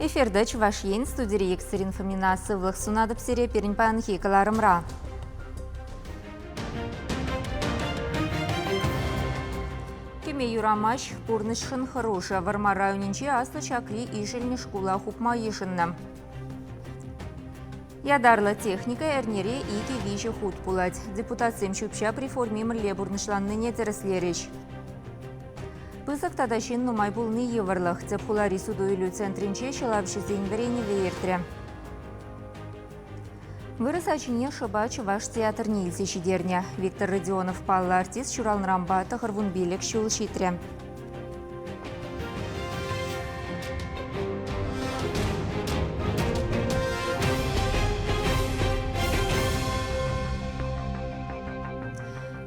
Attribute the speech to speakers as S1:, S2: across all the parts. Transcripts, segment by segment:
S1: Эфирді Чувашьен студия Екатерин Фомина сывлық сунадып сере перенпан хейкаларымра. Кеме юрамаш пурнышын хороша варма районинче аслы чакри ишельни шкула хупма ешынным. Ядарлы техника эрнере ике виже худ пулать. Депутациям чупча при форме мрле бурнышланныне тереслерич. Пызык тадашин нумай булны еварлых. Цепхулари суду илю центринче шелапши зенверени веертре. Вырыс ачине шыба Чуваш театр нилсе шидерня. Виктор Родионов паллы артист Чуралнрамба тахырвун белек шул шитре.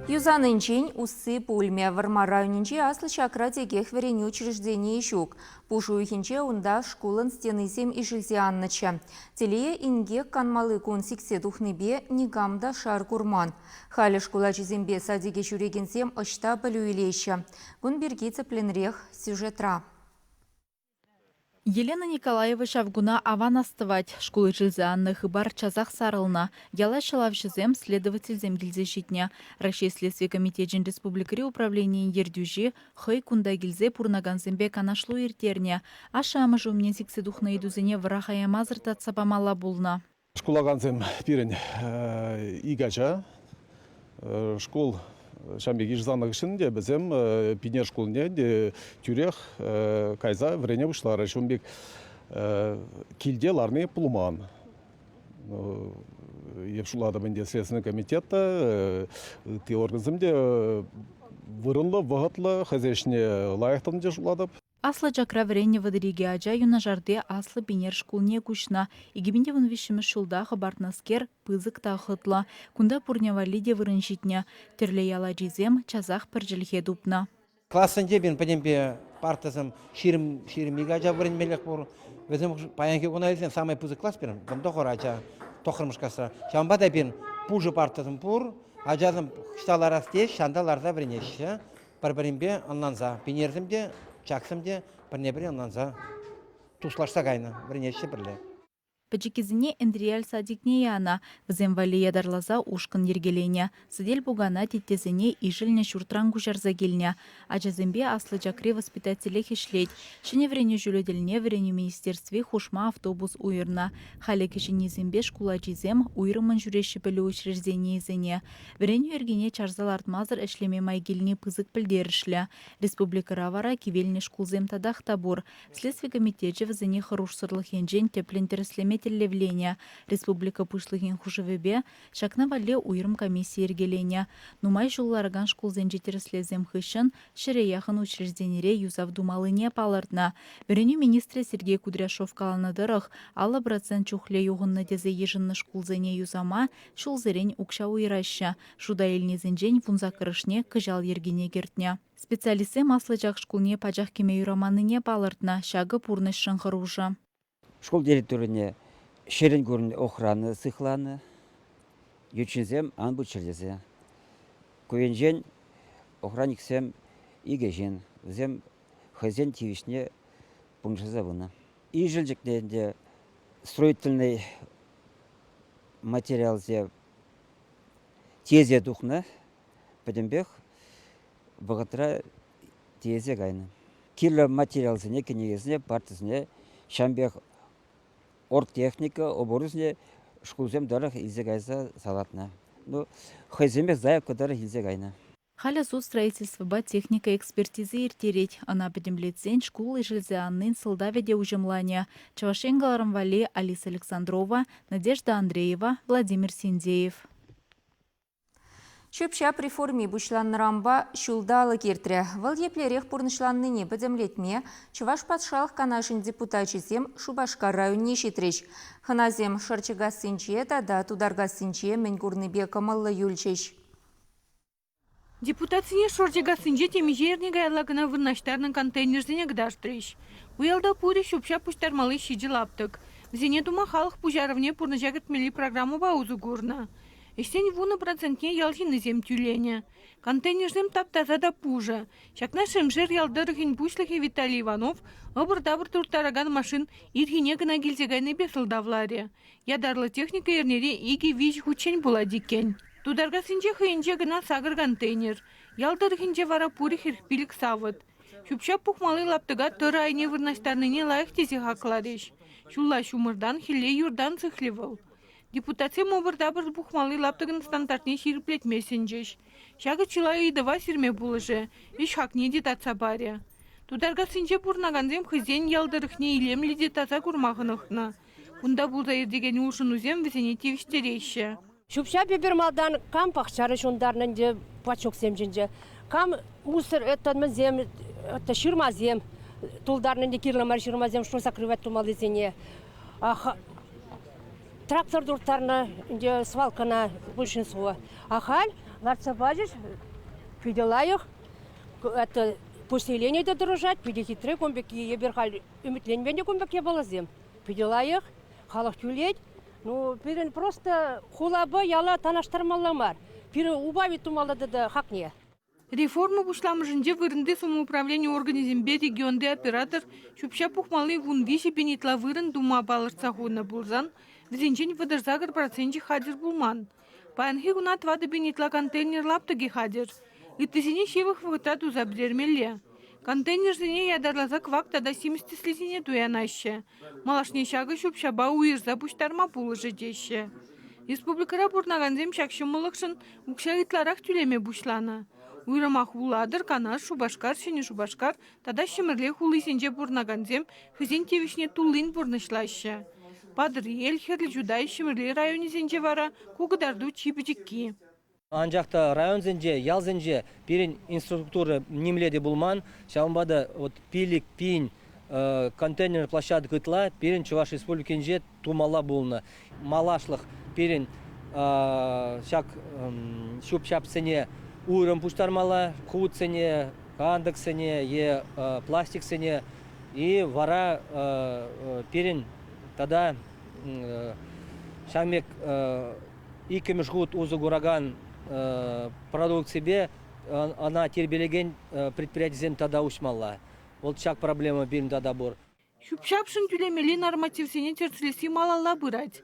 S1: Юзанынчень усы пульме варма районинче аслы чакра тегех верени учреждение щук. Пушу ихинче унда школын стены сем и жилзианныча. Телее инге канмалы консиксе духныбе нигамда шар курман. Халі школа чизембе садиге чуреген сем ышта білуелеща. Гун бергице пленрех сюжетра.
S2: Елена Николаева шавгуна аван астывать. Школы жилзианны хыбар чазах сарылна. Яла шалавшызем следователь земгильзе щитня. Россия следствие комитетжин республикари управление ердюжи хый кунда гильзе пурнаганзембе канашлу иртерня. Аша амыжу мне сиксе духна идузене врахая мазыртат сапамала булна.
S3: Школаганзем пирен игача. Школ шамбеги жзанлык ішінде бізем пинер школіне тюрех кайза врене бұшлары шумбек килде ларны пулман. Епшулады бінде следственный комитетта ты органзымде вырынлы, вағытлы, хазяшне лайықтын де жуладып.
S2: Аслы жакра врене вадыриге ажа юнажарде аслы пинер шкулне кучна. Игибинде вон вишімі шулда хабартнаскер пызык тахытла. Кунда пурнявалиде вырыншитня. Терле яла жизем чазах піржилхе дупна.
S4: Классынде бен пәдембе партазым ширим игача вырынмелек бұр. Везем паянке кунализен самый пызык класс берін. Бымда қор ажа тоқырмышкасыра. Шамбада бен пужы партазым бұр. Ажазым шталар асте шандаларда вренеші. Бір-бірінбе анланза. Пинерзімде чаксымде бірне-бірі анланза. Туслашса кайны. Вренеші бірле.
S2: Пачекизине эндриаль садикне яна, вземвали ядарлаза ушкын ергеленя, садель бугана теттезине ижельне шуртрангу жарзагельня, ажазембе аслы жакре воспитателе хишлеть, шине врене жүледельне врене министерстве хушма автобус уйырна, халі кешенезембе шкула жизем уйрымын жүреші білі учреждение изене, врене ергене чарзалартмазыр эшлеме майгельне пызык пілдерішлі, республика равара кивельне шкулзем тадах табур, следствие комитетже взене харушсырлых енжен теплентерслеме телевления. Республика пушлыгин хушевебе шакна вале уйрым комиссия ергеленя. Нумай жулларган школ зенжетерслезем хышын ширеяхын учрежденере юзав думалыне палырдна. Вереню министре Сергей Кудряшов каланадырых алла процент чухле юғынны дезе ежынны школ зене юзама шул зерень укша уйраща. Шуда елне зенжень вунза кырышне кыжал ергене гертня. Специалисты маслы жак шкулне пачах кеме юраманыне палырдна шагы пурнышын хыружа.
S5: Школ директорыне шерен көрін охраны сыхланы, ючинзем ан бұчырлезе. Көйенжен охранниксем игежен, зем хазен тивишне пуншаза бұны. И жылжекненде строительный материал зе тезе духна, падембех бағытыра тезе гайны. Кило материал зене кенегезіне партызіне шамбех оргтехника, оборудование, школзем дарах изегайза салатна. Ну, хозяймех заявка дарах изегайна.
S2: Халя суд строительства ба техника экспертизы иртереть. Она подемлецень школы жилзианнын сылдаведе ужимлания. Чавашенгаларам вале Алиса Александрова, Надежда Андреева, Владимир Синдеев.
S1: Чөпша при форме бушланрамба шулдалы кертре. Вал еплерех пурнышланныне бәдемлетме, Чуваш патшалық канашын депутачызем Шубашка районне шитреч. Ханазем шарчыга сынче да тударга сынче менгурны бе камаллы юльчеш.
S6: Депутатсыне шорчыга сынче темежерне гайлагына вырнаштарның контейнерзіне гдаштреш. Уялда пури шупша пуштармалы шиджи лаптык. Взене дума халық пужаровне пурныжагыртмели программу баузу гурна. Эштен вуны процентне ялжины зем тюлене. Контейнерзем таптаза да пужа. Шакна шемшер ялдырыхин бушлыхи Виталий Иванов ыбыр-дабыр туртараган машин ирхине гына келзегайны бесылдавларе. Ядарлы техника ернере иги виж хучень була дикен. Тударга синче хыйынче гына сагыр контейнер. Ялдырыхинче вара пурих ирхпилик савыт. Шупша пухмалы лаптыга тыры айне вырнаштарныне лайық тесе хақлареш. Шулла шумырдан хилле юрдан цыхлевыл. Депутация мобыр-дабыр пухмалы лаптыгын стандартне ширплетмесенчеш. Шагы чилай идыва сирме булыжы. Иш хакне детаца баря. Тударга синче пурнаганзем хызен ялдырыхне илемли детаца курмахынықна. Кунда булда ердеген ушын узем візене тевіштерейші.
S7: Шупша бебермалдан кам пахчары шундарнын же пачок земжинже. Кам мусор это зем, это ширма зем. Тулдарнын де кирломар ширма зем, что закрывать тумалы зене. Трактор дуртарна, де свалкана большинство. Ахаль, ларцабажиш, пиделаях, это поселение дорожать, пидехитре комбеки, еберхаль, умитленбенде комбеки балазем. Пиделаях, халах тюлеть. Ну, пирен просто хулаба яла танаштармаламар. Пирен убавит тумалады да хакне.
S6: Реформа бушламыжынде вырынды самоуправление организмбе регионды оператор шупша пухмалы вун виши пенитла вырын дума балырца хуна булзан, взенчен выдырзагыр проценти хадир булман. Паянхи гуна твады пенитла контейнер лаптыги хадир. Иттесене шевых вғыта тузабдермелле. Контейнер зене ядарлаза квак тада 70 слезине туянаще. Малашне шагы шупшаба уирза пуштарма пулыжы деше. Республикара бурнаганзем шакшымылықшын укшағитларақ түлеме бушлана. Уйрамах уладыр, канаш, шубашкар, шене шубашкар, тада шымырле хулысенже бурнаганзем хызен тевишне тулын бурнышлаще. Падыр ел херлі жудай шымырле районезенже вара кугыдарду чипичикки.
S8: Анжақта районзенже, ялзенже берін инфраструктура немледе булман, шамбада вот пилик, пинь, контейнер площадка гытла, берін Чуваш республикенже тумала булна. Малашлық берін шак шуп-шап сене уйрым пуштармала, худ сене, кандык сене, е пластик сене, и вара берін тада шамек икемеш гуд узы гураган продукция она тербелеген предприятием тада ушмалла. Вот шак проблема бирим тада бур.
S6: Шупшапшын түлемели нормативсене терцлеси малалла бырать.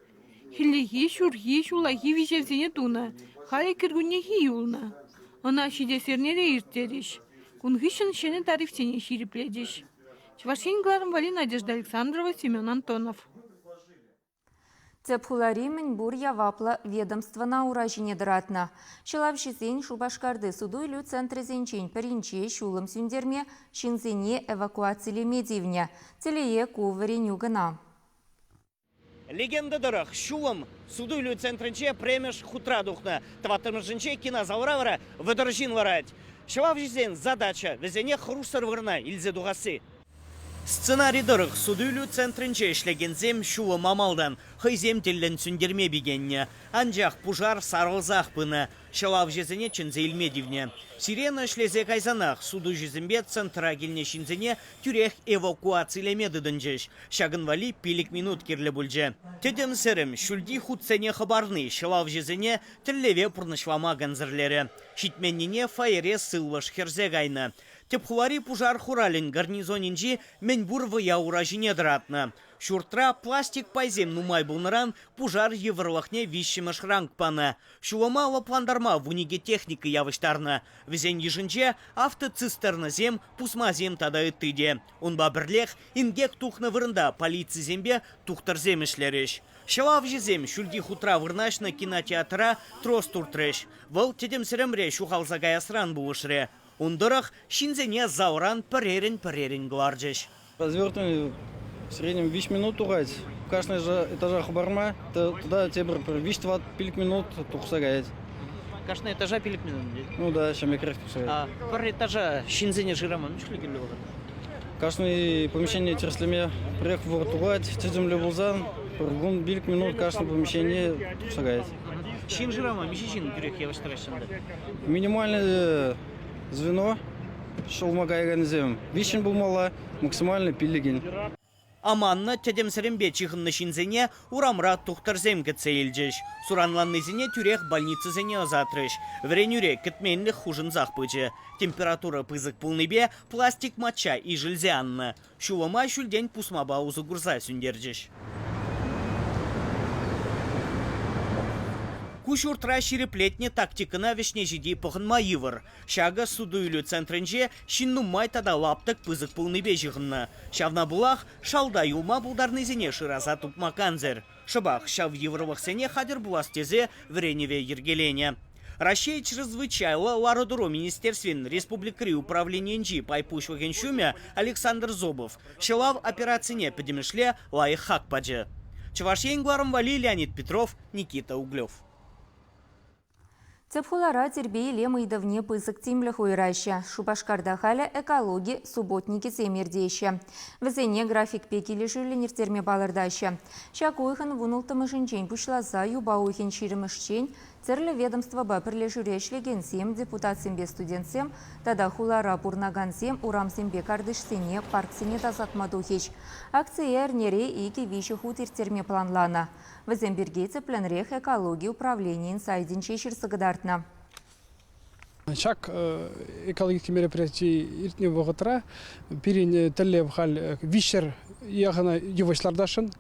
S6: Хиллеги, шурги, шулаги вижевсене туна. Хали киргуннеги юлна. Она шидесернере иртериш. Кунгышын шене тарифсене ширипледиш. Чвашин Гларм Вали, Надежда Александрова, Семен Антонов.
S1: Цепхулари Мінбур явапла ведомство на уражине дыратна. Шылавшизен Шубашкарды суду илю центры зенчень паринче шулым сүндерме шинзене эвакуацияле медивня. Целее кувыреню гына.
S9: Легенда дырых шулым суду илю центрынче премеш хутра духна. Тватымыжынче кинозавравра выдыржин варать. Шылавшизен задача везене хрустар вырна илзе дугасы. Сценарий дырых судүлүү центринче ишлегензем шулы мамалдан хыйзем теллен сүндерме бигенне. Анжақ пужар сарылзақ пыны. Шылав жезіне чынзе илмедивне. Сирена шлезе кайзанақ суду жезімбе центра келне шинзене тюрех эвакуациялеме дыдынжеш. Шагын вали пилик минут керлі бүлже. Тедем сірім шүлді худсене хабарны шылав жезіне тіллеве пұрнышлама ганзырлері. Шитменнене фаере сылваш херзе гайны. Тепхулари пужар хуралин гарнизонинжи Мінбур выя уражине дыратны. Шуртра пластик пайзем нумай булныран пужар еврлахне вищемыш рангпаны. Шулама пландарма вуниге техника явыштарны. Везен ежінже автоцистерны зем пусмазем тада ыттыде. Унба бірлех ингек тухны вырында полиция зембе тухтар земешлереш. Шылав жезем шүлді хутра вырнашны кинотеатра трос туртреш. Выл тедем сірімре шухалза гаясран булышре. Ундырых шинзене зауран перерин гларджеш.
S10: Развертывание в среднем 5 минут урать. В каждом этаже барма, туда тебе виштват 5 минут тухсагает.
S9: Каждый этажа пилик минут.
S10: Ну да, чем я крепко тухсагает.
S9: А пар этажа шинзене жирама мишли гелёва.
S10: Каждое помещение терслеме приехал в уртугать, тедем левузан, прогун 5 минут каждое помещение тухсагает.
S9: Шин жирама мишичин грех я выстаращанда.
S10: Минимальное звено шел магайганзем. Вишен был мало, максимально пилигин.
S9: Аманна тедемсеренбе чихынны шинзене урамра тухтарзем гецейлджеш. Суранланны зене тюрех больницы зене озатрыш. Вренюре кытменлих хужын захпычы. Температура пызык пулныбе пластик матча и жильзянна. Шулама шульдень пусмаба узы гурза сүндерджеш. Кушуртра ширеплетне тактикына вешне жиди похынма йывыр. Шага судуйлю центренже шиннумай тада лаптык пызык пулныбе жығынна. Шавна булах шалда юлма булдарны зене шыраза тупмаканзер. Шабах шав йывырлық сене хадер буластезе вреневе ергелене. Россия чрезвычайно Лародуро министерствен республикари управлениенджи пайпушваген шуме Александр Зобов. Шелав операцине подемешле лай хакпаджи. Чавашень гларом вали Леонид Петров, Никита Углев.
S1: Цепхулара тербей лемы давне пызык тимлях уйраща. Шубашкарда халя экологи субботники семердеща. Везене график пекили жюленер терме балардаща. Шакуйхан вунултамы жинчень пушлаза юбауйхин ширемышчень. Церле ведомство баперле жюрешлеген сем депутат сембе студентсем, тада хулара пурнаган сем урам сембе кардышсене парксене тазатмадухич. Акция эрнере и кивиши хутир терме планлана. Веземберге цепленрех экологии управления инсайдин чешир сагадартна.
S11: Шак экологические мероприятия иртне воготра перен теле вхаль вишер ягана ювашлардашын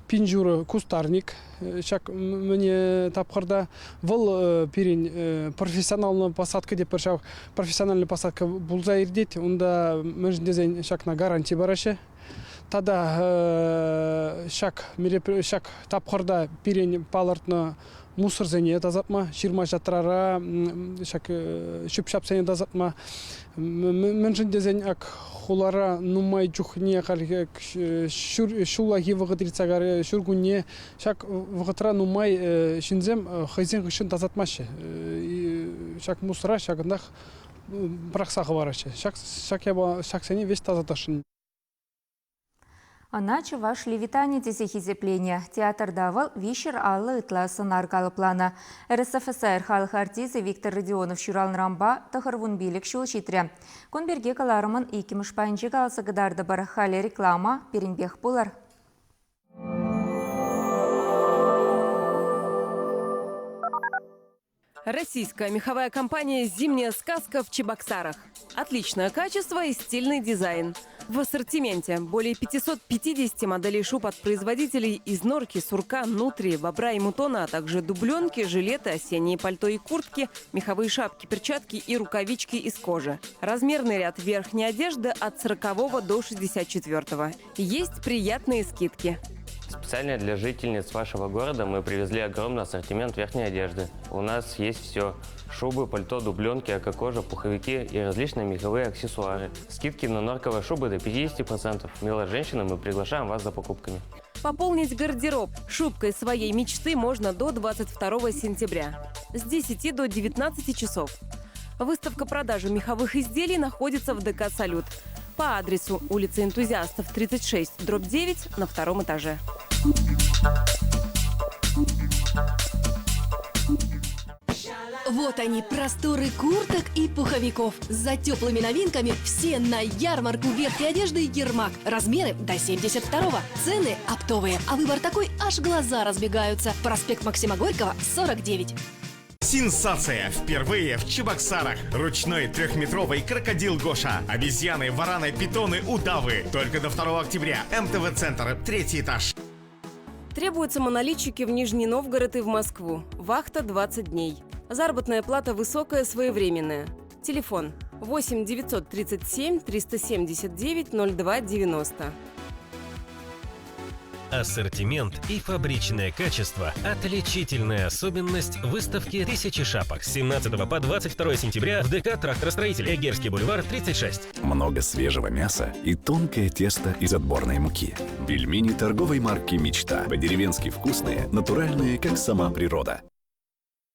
S11: пинжуры кустарник шак мне тапхарда вол перен профессиональная посадка деп шак профессиональная посадка булза ирдет унда междезен шак на гарантии барашы тада шак тапхарда перен палартна мусор зене тазатма, ширма жатрара, шүп-шап зене тазатма. Меншін дезен ак хулара нумай чухне шула вағытрицагары шүргуне шак вағытра нумай шинзем хайзен ғышын тазатмашы. Шак мусора шагындақ брақсағы барашы. Шак зене весь тазаташын.
S1: Ана чаваш левитане тесехизепления. Театр давал вишер аллы ытласы наркалы плана. РСФСР халық артизы Виктор Родионов шуралн рамба тахарвун билік шул шитре. Конберге каларымын икимыш пайынчы калсы гыдарды бар халі реклама перенбех болар.
S12: Российская меховая компания «Зимняя сказка» в Чебоксарах. Отличное качество и стильный дизайн. В ассортименте более 550 моделей шуб от производителей из норки, сурка, нутрии, бобра и мутона, а также дубленки, жилеты, осенние пальто и куртки, меховые шапки, перчатки и рукавички из кожи. Размерный ряд верхней одежды от 40 до 64. Есть приятные скидки.
S13: Специально для жительниц вашего города мы привезли огромный ассортимент верхней одежды. У нас есть все. Шубы, пальто, дубленки, эко-кожа, пуховики и различные меховые аксессуары. Скидки на норковые шубы до 50%. Милые женщины, мы приглашаем вас за покупками.
S12: Пополнить гардероб шубкой своей мечты можно до 22 сентября с 10 до 19 часов. Выставка продажи меховых изделий находится в ДК «Салют» по адресу улица Энтузиастов, 36/9 на 2-м этаже.
S14: Вот они, просторы курток и пуховиков. За теплыми новинками все на ярмарку верхней одежды «Ермак». Размеры до 72-го. Цены оптовые, а выбор такой, аж глаза разбегаются. Проспект Максима Горького, 49.
S15: Сенсация! Впервые в Чебоксарах. Ручной 3-метровый крокодил Гоша. Обезьяны, вараны, питоны, удавы. Только до 2 октября. МТВ-центр, 3-й этаж.
S12: Требуются монолитчики в Нижний Новгород и в Москву. Вахта 20 дней. Заработная плата высокая, своевременная. Телефон 8 937 379 02 90.
S16: Ассортимент и фабричное качество – отличительная особенность выставки «Тысячи шапок» с 17 по 22 сентября в ДК «Тракторостроитель», Эгерский бульвар, 36.
S17: Много свежего мяса и тонкое тесто из отборной муки. Пельмени торговой марки «Мечта». По-деревенски вкусные, натуральные, как сама природа.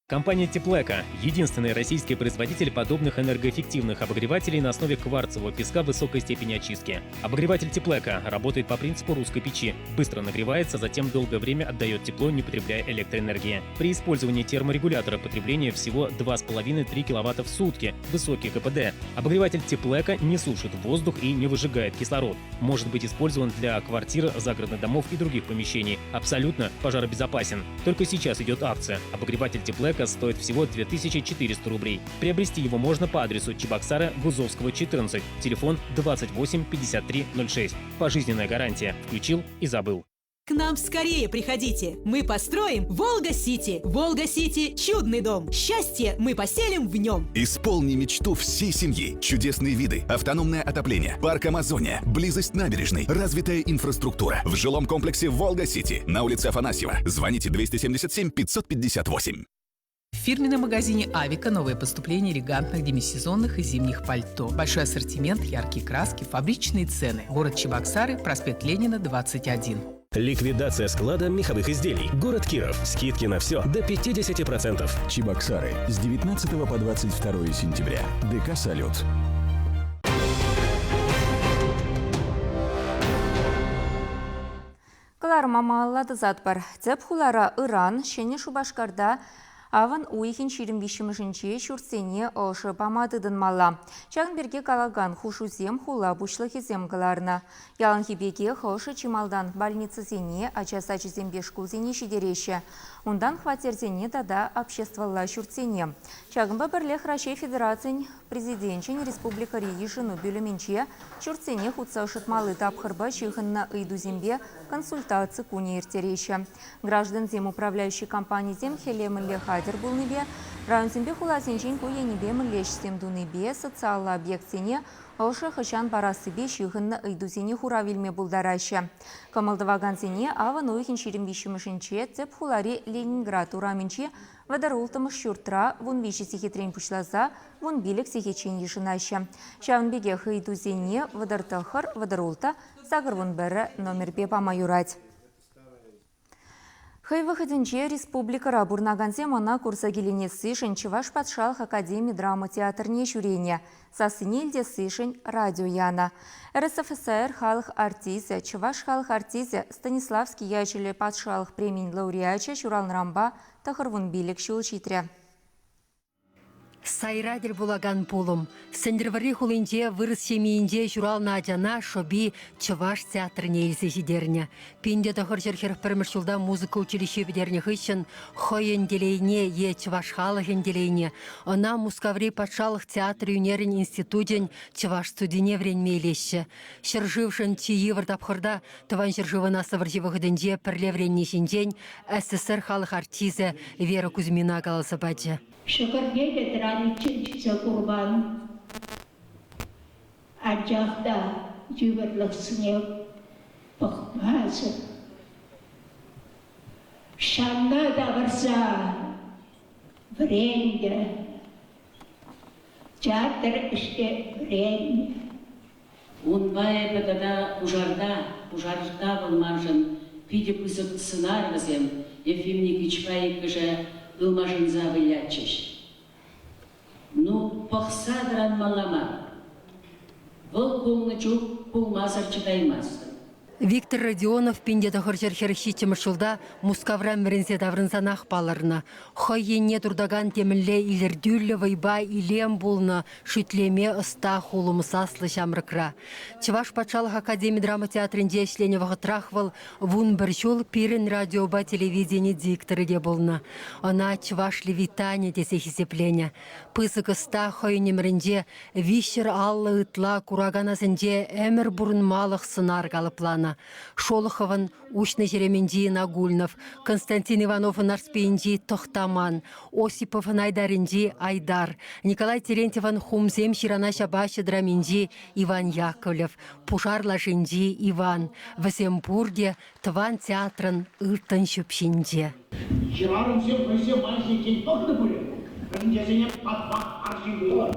S18: Компания Теплека – единственный российский производитель подобных энергоэффективных обогревателей на основе кварцевого песка высокой степени очистки. Обогреватель Теплека работает по принципу русской печи. Быстро нагревается, затем долгое время отдает тепло, не потребляя электроэнергии. При использовании терморегулятора потребление всего 2,5-3 кВт в сутки. Высокий КПД. Обогреватель Теплека не сушит воздух и не выжигает кислород. Может быть использован для квартир, загородных домов и других помещений. Абсолютно пожаробезопасен. Только сейчас идет акция. Обогреватель Теплека стоит всего 2400 рублей. Приобрести его можно по адресу Чебоксары, Гузовского, 14, телефон 28 53 06. Пожизненная гарантия. Включил и забыл.
S19: К нам скорее приходите. Мы построим Волга-Сити. Волга-Сити – чудный дом. Счастье мы поселим в нем.
S17: Исполни мечту всей семьи. Чудесные виды, автономное отопление, парк Амазония, близость набережной, развитая инфраструктура. В жилом комплексе Волга-Сити на улице Афанасьева. Звоните 277 558.
S20: В фирменном магазине «Авика» новое поступление элегантных демисезонных и зимних пальто. Большой ассортимент, яркие краски, фабричные цены. Город Чебоксары, проспект Ленина, 21.
S16: Ликвидация склада меховых изделий. Город Киров. Скидки на все до 50%.
S17: Чебоксары с 19 по 22 сентября. ДК «Салют».
S1: Калар мамаллады затпар. Цеп хулара Иран, шене Шубашкарда, Аван уйхин ширим бишімішінче шурсене ошы памадыдын мала. Чағын берге калаган хушузем хула бушлығы земгаларына. Ялан хибеге хошы чималдан больницы зене, ачаса чизем бешкул зене шидереші. Ундан хватерзене дада обществовала шурсене. Чағын бірлех Рашей Федерацин президентчен Республика Рейшину бөліменче шурсене хутса шытмалы тапхырба чихынна ыйду зембе консультации куне ертереші. Граждан зем управляющей компании зем хелемілі хадер был небе, район зембе хуласенчен куе небе мілешсем ду небе социаллы объектсене ошы хышан барасыбе чихынна ыйдузене хуравилме булдарашы. Камалдываган зене аван уйхин ширим бишімішінче цеп хулари Ленинград ураменче вадарултымыш шуртра вон виші сехетрен пушлаза, вон билік сехечен ешінашы. Шавын беге хыйдузене вадартахыр вадарулта сагыр вон бәрі номер бе памайурать. Хай выходенче республика Рабурнаганзе мана курса гелене сышен Чуваш Патшалых академии драма театрне шурене. Сасынелде сышен радио яна. РСФСР халық артизе, Чуваш халық артизе Станиславский ячеле Патшалых премень лауреача Шурал Рамба тахырвун билік шул читре.
S7: Сайрадер булаган пулым. Сендервари хулинде вырыс семейінде журал Надяна шоби Чуваш театрне елзе жидерне. Пинде тахыр жерхер пірмішілда музыка училище бедерне хыщын хойен делейне е Чуваш халық делейне. Она Мускаври Патшалых театр юнерин институтен Чуваш студене вренме елеші. Шыржывшын тиі выртапхырда тыван шыржывына савырживы хыдынде пірле вренне жінден СССР халық артизе Вера Кузьмина қалысы баджы.
S21: Шықырге кетіраны чынчыса құрбан. Аджақта жүгірліксіне бұқмазы. Шанна да бірса біренге. Театр іште біренге.
S22: Унбай бәдада пужарда болмажын, пиде пызык сценарий візем, Ефимник Ичпай кыжа Илмашын завылячыш. Ну, пахсадран малама. Вол полны чук пулмазар чыдаймас.
S7: Виктор Родионов пинде тахыр жерхер хитчемышылда Мускавра мірінзе даврынзанақ баларына. Хойенне турдаган темілі илердюлі вайба илем булны шүтлеме ыста хулымысаслы шамрыкра. Чуваш Патшалых академии драма театрінде ішлене вағытрахвал вун бір жол пирен радиоба телевидение дикторы де булны. Она Чуваш левитане десе хисеплене. Пызык ыста хойене мірінде вишер аллы ытла кураганасынде әмір бұрын малық сынар галыплана. Шолохован, Ушны Жеременди Нагульнов, Константин Иванов Нарспенди Тохтаман, Осипов Найдаринди Айдар, Николай Терентьеван Хумзем Ширана Шабаши Драминди Иван Яковлев, Пушар Лашинди Иван, Васембурге Тван театран Иртан Шупшинди.
S21: Ширарым всем көсе мальчик кен тоқты бөлі. Рындезіне патпақ арши было.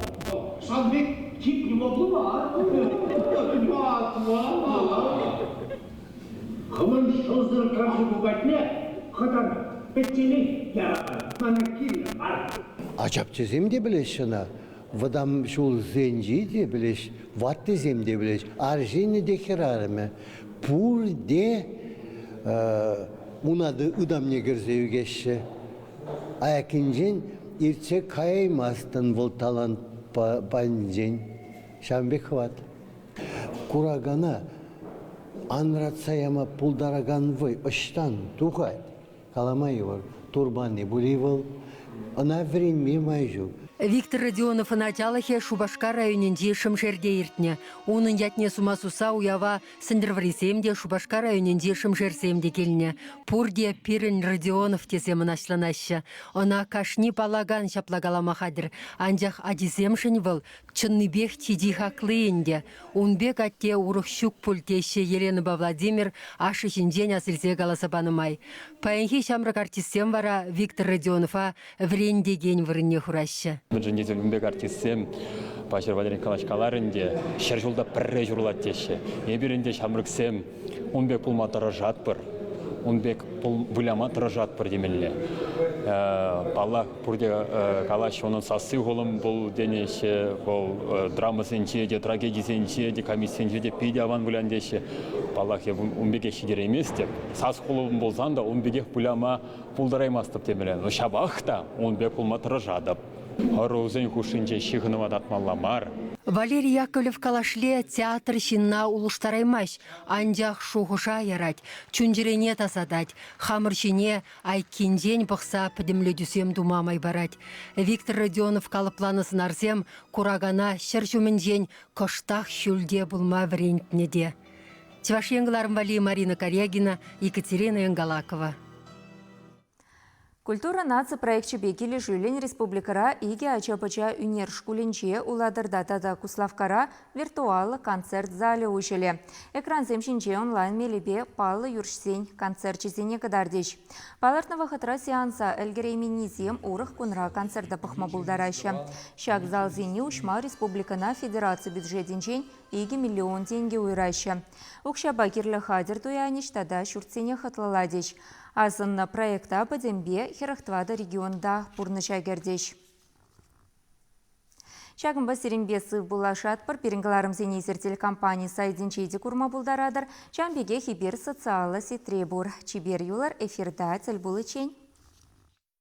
S21: Санбек тип не моглу бар. Хымын шоздыр қаршы бұғатне, қытан
S3: Acapçı zemde bileş şuna. Vadam şul zenci de bileş. Vattı zemde bileş. Arjeni de kirarımı. Pur de unadı ıdam ne görzevi geçti. Ayakincin irçe kayaymazdan voltalan pancin. Şambek vat. Kuragana anratsayama puldaragan vay ıştan tuhayt. Kalamay var. Турбаны буливал, она время майжу.
S7: Виктор Родионов началахе Шубашка районенде шымшерде иртне. Унын ятне сумасуса уява сындырварисемде Шубашка районенде шымшерсемде келне. Пурде пирен Родионов тесемін ашланаща. Она кашни палаган шаплагаламахадыр. Анжах адисемшін выл чынныбех тиди хаклыенде. Унбек атте урухщук пультеще Елена Владимир ашышинжен асылсе галасабанымай. Паенхи шамрак артистем вара Виктор Родионова врендеген вырынне хураща.
S4: Бенженде Умбек артистем Башир Валерий Николаевич каларынде шер жолда пірре журлат теші. Ебірінде шамрыксем Умбек пулма тыражатпыр. Умбек бұляма тыражатпыр демелі. Аллах бұрде калаш оның сасы қолым бұл денеші, бұл драмасынче, де трагедисенче, де комиссенче, де пейде аван бұлян деші. Аллах Умбеке шидер емес деп. Сас қолым болсан да Умбекех бұляма бұлдараймастып демелі. Но шабақ та Умбек пулма тыражадып. Арузен хушинче шихынова датмалламар.
S7: Валерий Яковлев калашле театр шинна улуштараймаш, анжақ шуғыша ярать, чунжирене тасадать, хамыршине айкинден бұқса підімлі дүсем думамай барать. Виктор Родионов калыпланысын арзем, курагана шыршумінден коштақ шүлде бұлма врентнеде. Чевашенгларым Вали Марина Корягина, Екатерина Янгалакова.
S1: Культура нации проекче бекили жюлен республикара иге ачапача үнер шкуленче уладырда тада куславкара виртуалы концерт зале ушеле. Экран земшинче онлайн мелебе палы юршсень концерт чизене кадардеш. Палартного хатра сеанса эльгерейминизем урых кунра концерта пахма булдараща. Шак зал зени ушма республикана федерация бюджетинчень иге миллион тенге уйраща. Укшаба кирлі хадер туяниш тада шурцене хатлаладеш. Азынна проекта падембе херахтвада регионда пурныча гердеш. Шагымба сиренбе сыв булашат пар перенгыларым зенезер телекомпания сайдинчейді курма булдарадыр, чамбеге хибер социалы сетребур. Чибер юлар эфирда цель булычень.